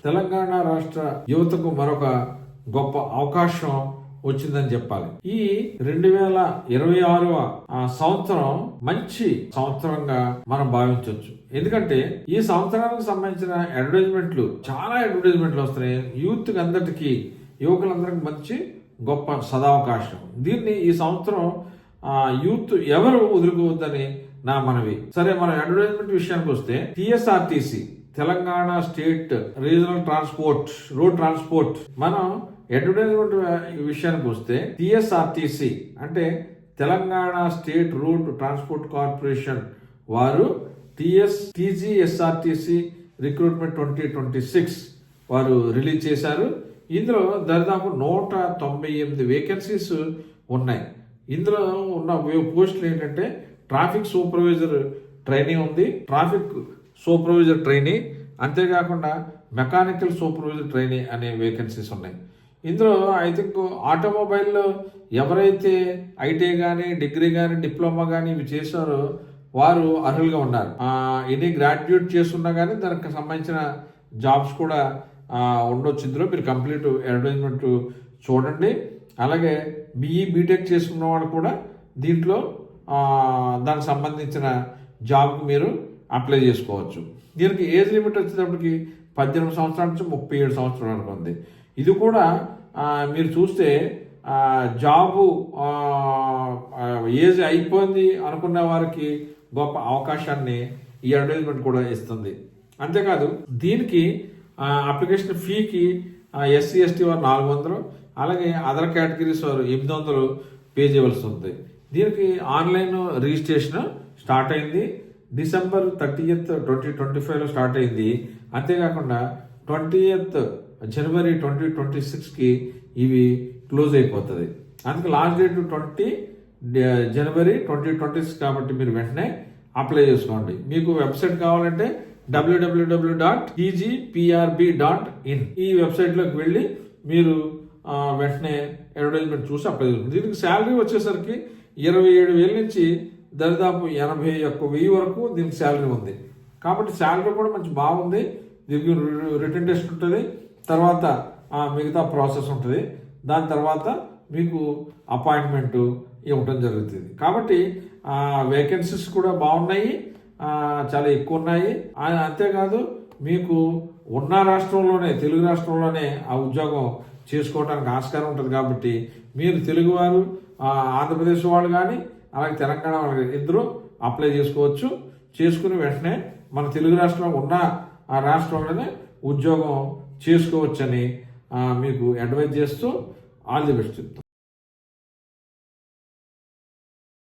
తెలంగాణ రాష్ట్ర యువతకు మరొక గొప్ప అవకాశం వచ్చిందని చెప్పాలి. ఈ 2026వ సంవత్సరం మంచి సంవత్సరంగా మనం భావించవచ్చు. ఎందుకంటే ఈ సంవత్సరానికి సంబంధించిన చాలా అడ్వర్టైజ్మెంట్లు వస్తున్నాయి. యూత్ అందరికీ, యువకులందరికీ మంచి గొప్ప సదావకాశం. దీన్ని ఈ సంవత్సరం యూత్ ఎవరు వదులుకోవద్దని నా మనవి. సరే, మన అడ్వర్టైజ్మెంట్ విషయానికి వస్తే TSRTC Telangana state regional transport, road transport. మనం అడ్వర్టైజ్మెంట్ విషయానికి వస్తే TSRTC అంటే Telangana state road transport corporation వారు TGSRTC రిక్రూట్మెంట్ 2026 వారు రిలీజ్ చేశారు. ఇందులో దాదాపు 198 వేకెన్సీస్ ఉన్నాయి. ఇందులో ఉన్న పోస్టులు ఏంటంటే ట్రాఫిక్ సూపర్వైజర్ ట్రైనీ ఉంది, ట్రాఫిక్ సూపర్వైజర్ ట్రైనీ, అంతేకాకుండా మెకానికల్ సూపర్వైజర్ ట్రైనీ అనే వేకెన్సీస్ ఉన్నాయి. ఇందులో ఐ థింక్ ఆటోమొబైల్లో ఎవరైతే ఐటీ కానీ, డిగ్రీ కానీ, డిప్లొమా కానీ ఇవి చేశారో వారు అర్హులుగా ఉన్నారు. ఎనీ గ్రాడ్యుయేట్ చేస్తున్నా కానీ దానికి సంబంధించిన జాబ్స్ కూడా ఉండొచ్చు. ఇందులో మీరు కంప్లీట్ అడ్వర్టైజ్మెంట్ చూడండి. అలాగే బీటెక్ చేసుకున్న వాళ్ళు కూడా దీంట్లో దానికి సంబంధించిన జాబ్కి మీరు అప్లై చేసుకోవచ్చు. దీనికి ఏజ్ లిమిట్ వచ్చేటప్పటికి 18 సంవత్సరాల నుంచి 37 సంవత్సరాల వరకు ఉంది. ఇది కూడా మీరు చూస్తే జాబు ఏజ్ అయిపోయింది అనుకున్న వారికి గొప్ప అవకాశాన్ని ఈ అడ్వర్టైజ్మెంట్ కూడా ఇస్తుంది. అంతేకాదు దీనికి అప్లికేషన్ ఫీకి SC ST వారు 400, అలాగే అదర్ కేటగిరీస్ వారు 800 పే చేయవలసి ఉంది. దీనికి ఆన్లైన్ రిజిస్ట్రేషన్ స్టార్ట్ అయింది. December 30th, 2025లో స్టార్ట్ అయింది. అంతేకాకుండా 20th January 2026కి ఇవి క్లోజ్ అయిపోతుంది. అందుకే లాస్ట్ డేట్ 20 January 2026 కాబట్టి మీరు వెంటనే అప్లై చేసుకోండి. మీకు వెబ్సైట్ కావాలంటే www.tgprb.in ఈ వెబ్సైట్లోకి వెళ్ళి మీరు వెంటనే అడ్వర్టైజ్మెంట్ చూసి అప్లై చేసుకోండి. దీనికి శాలరీ వచ్చేసరికి 27,000 నుంచి దాదాపు 81,000 వరకు దీనికి శాలరీ ఉంది. కాబట్టి శాలరీ కూడా మంచి బాగుంది. దీనికి రిటన్ టెస్ట్ ఉంటుంది, తర్వాత మిగతా ప్రాసెస్ ఉంటుంది. దాని తర్వాత మీకు అపాయింట్మెంట్ ఇవ్వటం జరుగుతుంది. కాబట్టి వేకెన్సీస్ కూడా బాగున్నాయి, చాలా ఎక్కువ ఉన్నాయి. అంతేకాదు మీకు ఉన్న రాష్ట్రంలోనే, తెలుగు రాష్ట్రంలోనే ఆ ఉద్యోగం చేసుకోవడానికి ఆస్కారం ఉంటుంది. కాబట్టి మీరు తెలుగువారు, ఆంధ్రప్రదేశ్ వాళ్ళు కానీ, అలాగే తెలంగాణ వాళ్ళు ఇద్దరు అప్లై చేసుకోవచ్చు. చేసుకుని వెంటనే మన తెలుగు రాష్ట్రంలో ఉన్న ఆ రాష్ట్రంలోనే ఉద్యోగం చేసుకోవచ్చని మీకు అడ్వైజ్ చేస్తూ ఆల్ ది బెస్ట్ చెప్తాం.